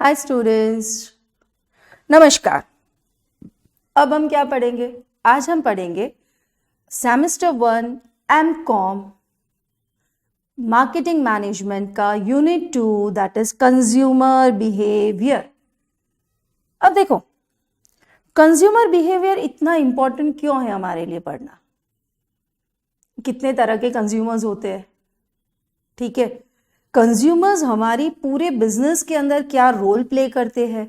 Hi students, नमस्कार। अब हम क्या पढ़ेंगे? आज हम पढ़ेंगे सेमेस्टर 1 एमकॉम मार्केटिंग मैनेजमेंट का unit 2 that is consumer behaviour. अब देखो, कंज्यूमर बिहेवियर इतना इंपॉर्टेंट क्यों है हमारे लिए पढ़ना? कितने तरह के कंज्यूमर्स होते हैं, ठीक है? कंज्यूमर्स हमारी पूरे बिजनेस के अंदर क्या रोल प्ले करते हैं,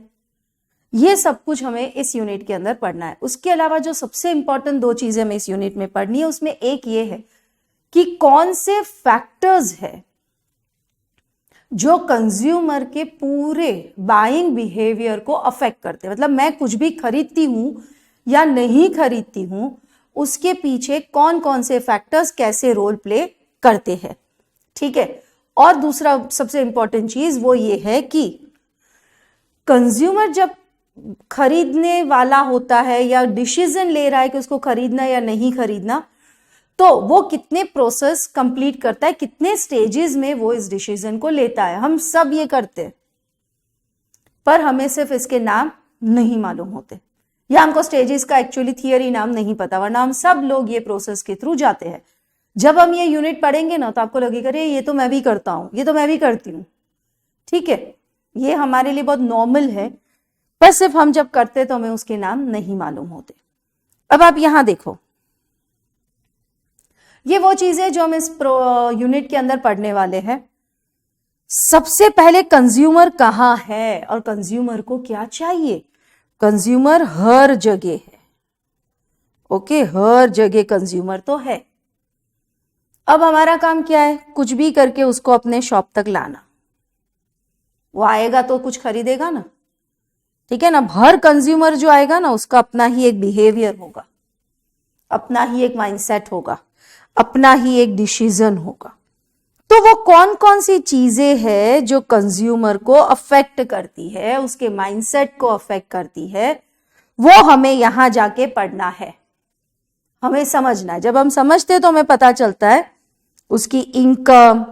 ये सब कुछ हमें इस यूनिट के अंदर पढ़ना है। उसके अलावा जो सबसे इंपॉर्टेंट दो चीजें हमें इस यूनिट में पढ़नी है, उसमें एक ये है कि कौन से फैक्टर्स है जो कंज्यूमर के पूरे बाइंग बिहेवियर को अफेक्ट करते हैं। मतलब मैं कुछ भी खरीदती हूं या नहीं खरीदती हूं, उसके पीछे कौन कौन से फैक्टर्स कैसे रोल प्ले करते हैं, ठीक है? और दूसरा सबसे इंपॉर्टेंट चीज वो ये है कि कंज्यूमर जब खरीदने वाला होता है या डिसीजन ले रहा है कि उसको खरीदना या नहीं खरीदना, तो वो कितने प्रोसेस कंप्लीट करता है, कितने स्टेजेस में वो इस डिसीजन को लेता है। हम सब ये करते हैं, पर हमें सिर्फ इसके नाम नहीं मालूम होते, या हमको स्टेजेस का एक्चुअली थियरी नाम नहीं पता, वरना हम सब लोग ये प्रोसेस के थ्रू जाते हैं। जब हम ये यूनिट पढ़ेंगे ना, तो आपको लगेगा अरे ये तो मैं भी करता हूं, ये तो मैं भी करती हूँ, ठीक है? ये हमारे लिए बहुत नॉर्मल है, पर सिर्फ हम जब करते तो हमें उसके नाम नहीं मालूम होते। अब आप यहां देखो, ये वो चीजें जो हम इस यूनिट के अंदर पढ़ने वाले हैं। सबसे पहले कंज्यूमर कहां है और कंज्यूमर को क्या चाहिए। कंज्यूमर हर जगह है, ओके? हर जगह कंज्यूमर तो है। अब हमारा काम क्या है? कुछ भी करके उसको अपने शॉप तक लाना। वो आएगा तो कुछ खरीदेगा ना, ठीक है ना? हर कंज्यूमर जो आएगा ना, उसका अपना ही एक बिहेवियर होगा, अपना ही एक माइंडसेट होगा, अपना ही एक डिसीजन होगा। तो वो कौन कौन सी चीजें हैं जो कंज्यूमर को अफेक्ट करती है, उसके माइंडसेट को अफेक्ट करती है, वो हमें यहां जाके पढ़ना है, हमें समझना है। जब हम समझते हैं तो हमें पता चलता है उसकी इनकम,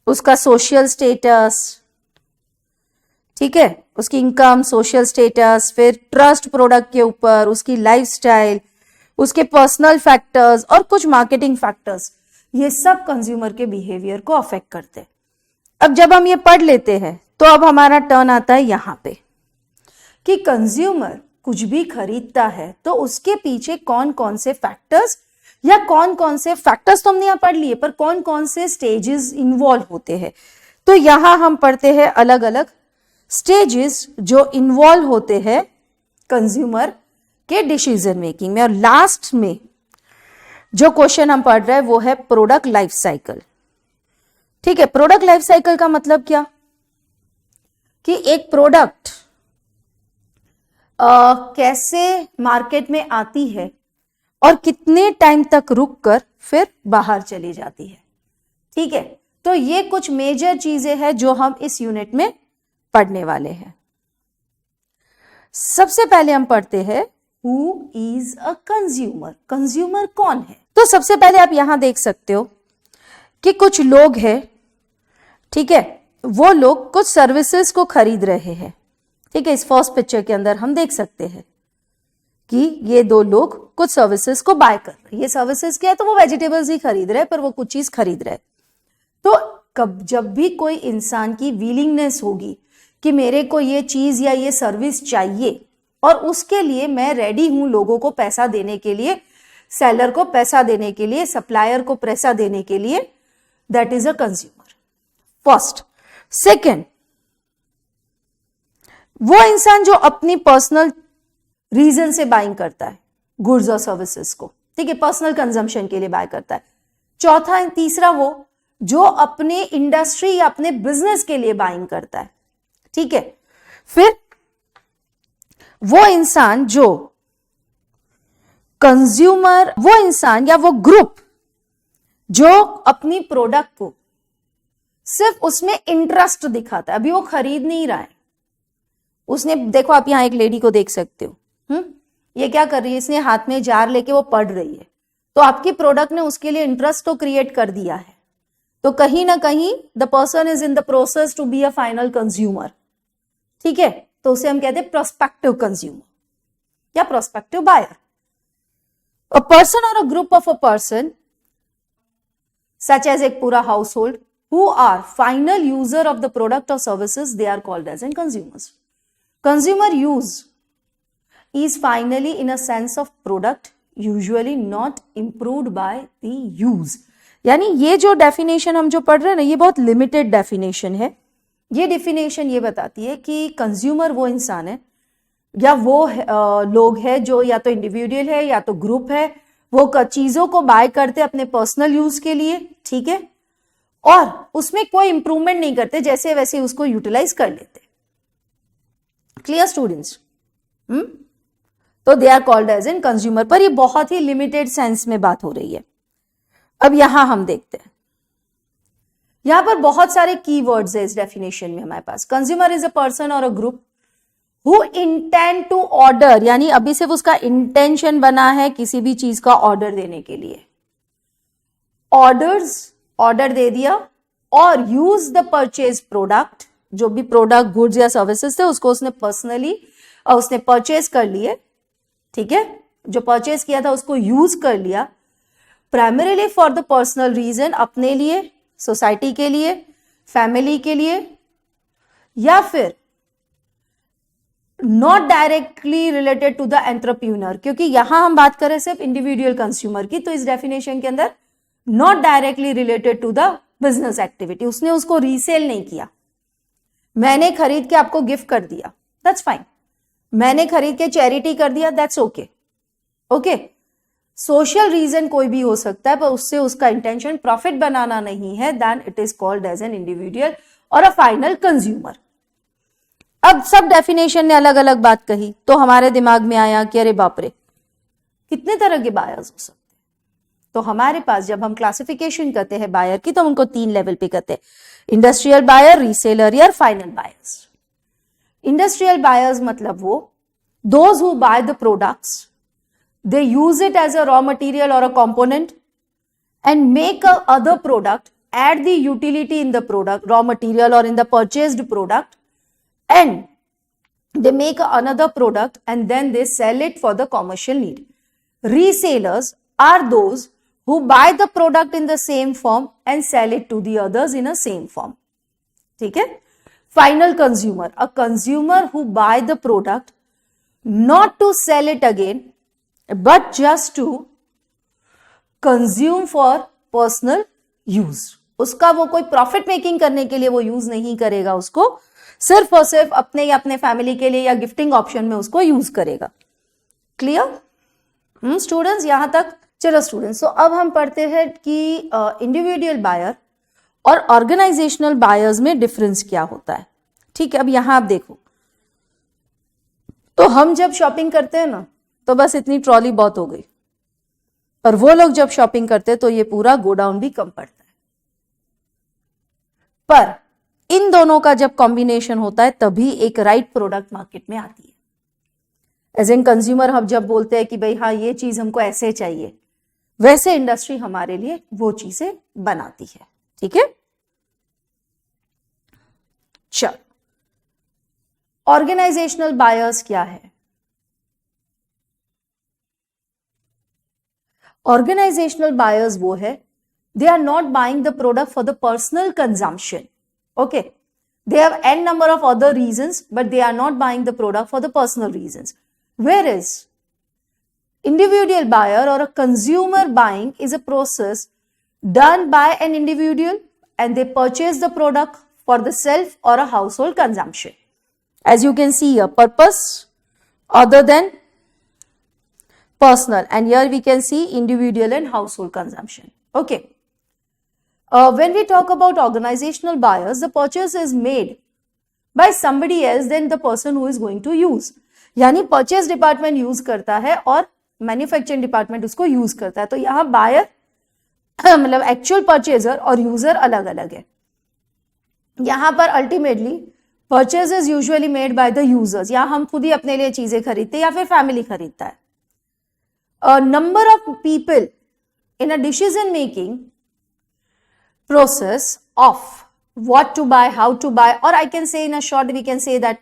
उसका सोशल स्टेटस, ठीक है? उसकी इनकम, सोशल स्टेटस, फिर ट्रस्ट प्रोडक्ट के ऊपर, उसकी लाइफस्टाइल, उसके पर्सनल फैक्टर्स और कुछ मार्केटिंग फैक्टर्स, ये सब कंज्यूमर के बिहेवियर को अफेक्ट करते हैं। अब जब हम ये पढ़ लेते हैं तो अब हमारा टर्न आता है यहां पे कि कंज्यूमर कुछ भी खरीदता है तो उसके पीछे कौन कौन से फैक्टर्स, या कौन कौन से फैक्टर्स तो हमने यहां पढ़ लिए, पर कौन कौन से स्टेजेस इन्वॉल्व होते हैं। तो यहां हम पढ़ते हैं अलग अलग स्टेजेस जो इन्वॉल्व होते हैं कंज्यूमर के डिसीजन मेकिंग में। और लास्ट में जो क्वेश्चन हम पढ़ रहे हैं वो है प्रोडक्ट लाइफ साइकिल, ठीक है? प्रोडक्ट लाइफ साइकिल का मतलब क्या कि एक प्रोडक्ट कैसे मार्केट में आती है और कितने टाइम तक रुक कर फिर बाहर चली जाती है, ठीक है? तो ये कुछ मेजर चीजें हैं जो हम इस यूनिट में पढ़ने वाले हैं। सबसे पहले हम पढ़ते हैं who is a consumer. Consumer कौन है? तो सबसे पहले आप यहां देख सकते हो कि कुछ लोग हैं, ठीक है? वो लोग कुछ सर्विसेज को खरीद रहे हैं, ठीक है? इस फर्स्ट पिक्चर के अंदर हम देख सकते हैं कि ये दो लोग कुछ सर्विसेज को बाय कर रहे हैं। ये सर्विसेज क्या है? तो वो वेजिटेबल्स ही खरीद रहे हैं, पर वो कुछ चीज खरीद रहे हैं। तो जब भी कोई इंसान की विलिंगनेस होगी कि मेरे को ये चीज या ये सर्विस चाहिए और उसके लिए मैं रेडी हूं लोगों को पैसा देने के लिए, सेलर को पैसा देने के लिए, सप्लायर को पैसा देने के लिए, that is a consumer. First. Second, वो इंसान जो अपनी पर्सनल रीजन से बाइंग करता है गुड्स और सर्विसेज को, ठीक है? पर्सनल कंजम्पशन के लिए बाय करता है। चौथा एंड तीसरा, वो जो अपने इंडस्ट्री या अपने बिजनेस के लिए बाइंग करता है, ठीक है? फिर वो इंसान जो कंज्यूमर, वो इंसान या वो ग्रुप जो अपनी प्रोडक्ट को सिर्फ उसमें इंटरेस्ट दिखाता है, अभी वो खरीद नहीं रहा है। उसने, देखो आप यहां एक लेडी को देख सकते हो, ये क्या कर रही है? इसने हाथ में जार लेके वो पढ़ रही है, तो आपकी प्रोडक्ट ने उसके लिए इंटरेस्ट तो क्रिएट कर दिया है। तो कहीं ना कहीं the person is in the process to be a final consumer, ठीक है, तो उसे हम कहते हैं प्रोस्पेक्टिव कंज्यूमर या प्रोस्पेक्टिव बायर। अ पर्सन और a group of a person such as एक पूरा household who are final user of the product or services, they are called as consumers. Consumer use is finally in a sense of product, usually not improved by the use. यानी ये जो definition हम जो पढ़ रहे हैं ना, ये बहुत लिमिटेड डेफिनेशन है। ये डेफिनेशन ये बताती है कि कंज्यूमर वो इंसान है या वो लोग है जो या तो इंडिविजुअल है या तो ग्रुप है, वो चीजों को बाय करते अपने पर्सनल यूज के लिए, ठीक है, और उसमें कोई इंप्रूवमेंट नहीं करते, जैसे वैसे उसको यूटिलाइज कर लेते। Clear students? तो they are called as an consumer, पर ये बहुत ही लिमिटेड सेंस में बात हो रही है। अब यहां हम देखते हैं, यहां पर बहुत सारे कीवर्ड्स है इस डेफिनेशन में हमारे पास। कंज्यूमर इज अ पर्सन और a group who intend to order, यानी अभी सिर्फ उसका इंटेंशन बना है किसी भी चीज का ऑर्डर देने के लिए, ऑर्डर दे दिया, और यूज द परचेज प्रोडक्ट, जो भी प्रोडक्ट गुड्स या सर्विसेज थे उसको उसने पर्सनली उसने परचेज कर लिए, ठीक है, जो परचेज किया था उसको यूज कर लिया, primarily for the personal reason, अपने लिए, सोसाइटी के लिए, फैमिली के लिए, या फिर not directly related to the entrepreneur, क्योंकि यहां हम बात करें सिर्फ इंडिविजुअल कंज्यूमर की, तो इस डेफिनेशन के अंदर not directly related to the business activity, उसने उसको रीसेल नहीं किया, मैंने खरीद के आपको गिफ्ट कर दिया, दैट्स फाइन, मैंने खरीद के चैरिटी कर दिया, that's okay, okay. Social reason कोई भी हो सकता है, पर उससे उसका इंटेंशन प्रॉफिट बनाना नहीं है, then it is called as an individual और अ फाइनल कंज्यूमर। अब सब डेफिनेशन ने अलग अलग बात कही, तो हमारे दिमाग में आया कि अरे बाप रे, कितने तरह के बायर्स हो सकते हैं। तो हमारे पास जब हम क्लासिफिकेशन करते हैं बायर की, तो हम उनको 3 लेवल पे करते हैं, इंडस्ट्रियल बायर, रीसेलर या फाइनल बायर्स। इंडस्ट्रियल बायर्स मतलब वो those who by the products, they use it as a raw material or a component and make a other product, add the utility in the product, raw material or in the purchased product, and they make another product and then they sell it for the commercial need. Resellers are those who buy the product in the same form and sell it to the others in a same form. ठीक है? Final consumer, a consumer who buy the product not to sell it again, but just to consume for personal use. उसका वो कोई profit making करने के लिए वो use नहीं करेगा, उसको सिर्फ और सिर्फ अपने या अपने फैमिली के लिए या गिफ्टिंग ऑप्शन में उसको यूज करेगा। क्लियर स्टूडेंट्स यहां तक? चलो स्टूडेंट्स, तो अब हम पढ़ते हैं कि इंडिविजुअल बायर और ऑर्गेनाइजेशनल बायर्स में डिफरेंस क्या होता है। ठीक है, अब यहां आप देखो, तो हम जब शॉपिंग करते हैं ना, तो बस इतनी ट्रॉली बहुत हो गई, और वो लोग जब शॉपिंग करते हैं तो ये पूरा गोडाउन भी कम पड़ता है। पर इन दोनों का जब कॉम्बिनेशन होता है तभी एक राइट प्रोडक्ट मार्केट में आती है। एज एन कंज्यूमर हम जब बोलते हैं कि भाई हाँ ये चीज हमको ऐसे चाहिए, वैसे इंडस्ट्री हमारे लिए वो चीजें बनाती है। ठीक है, चल ऑर्गेनाइजेशनल बायर्स क्या है? ऑर्गेनाइजेशनल बायर्स वो है, they are not buying the product for the personal consumption. Okay, they have n number of other reasons, but they are not buying the product for the personal reasons. Whereas individual buyer or a consumer buying is a process done by an individual and they purchase the product for the self or a household consumption. As you can see here, purpose other than personal, and here we can see individual and household consumption. Okay. When we talk about organizational buyers, the purchase is made by somebody else than the person who is going to use. यानी purchase department use करता है और manufacturing department उसको use करता है। तो यहाँ buyer मतलब actual purchaser और user अलग अलग है। यहाँ पर ultimately purchase is usually made by the users. यहाँ हम खुद ही अपने लिए चीजें खरीदते हैं या फिर फैमिली खरीदता है। A number of people in a decision making process of what to buy, how to buy, or I can say in a short we can say that